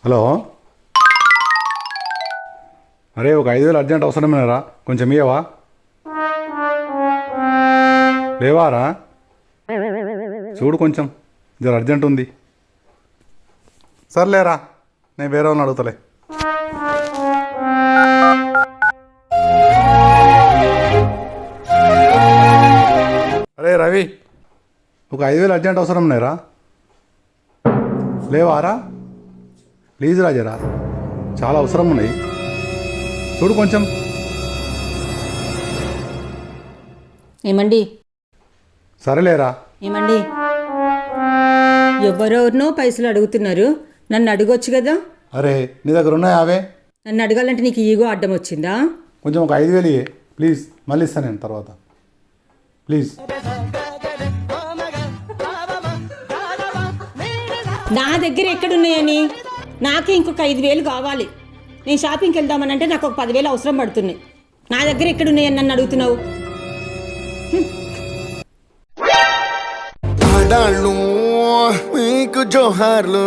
Hello, అరే ఒక 5,000 urgent అవసరమేనారా, కొంచెం ఇయ్యవా? లేవారా? చూడు కొంచెం జర అర్జెంట్ ఉంది. సర్లేరా, నేను వేరే వాళ్ళని అడుగుతలే. అరే రవి, ఒక 5,000 అర్జెంట్ అవసరం నేరా, లేవారా? ప్లీజ్ రాజరా, చాలా అవసరం ఉన్నాయి, చూడు కొంచెం. ఏమండి? సరేలేరా. ఏమండి? ఎవరెవరినో పైసలు అడుగుతున్నారు, నన్ను అడగొచ్చు కదా. అరే నీ దగ్గర ఉన్నాయా అవే? నన్ను అడగాలంటే నీకు ఈగో అడ్డం వచ్చిందా? కొంచెం ఒక 5,000 ఇయ్యి ప్లీజ్, మళ్ళీ ఇస్తాను నేను తర్వాత, ప్లీజ్. నా దగ్గర ఎక్కడున్నాయని? నాకే ఇంకొక 5,000 కావాలి. నేను షాపింగ్కి వెళ్దామనంటే నాకు ఒక 10,000 అవసరం పడుతున్నాయి. నా దగ్గర ఎక్కడున్నాయని నన్ను అడుగుతున్నావు? మీకు జోహార్లు.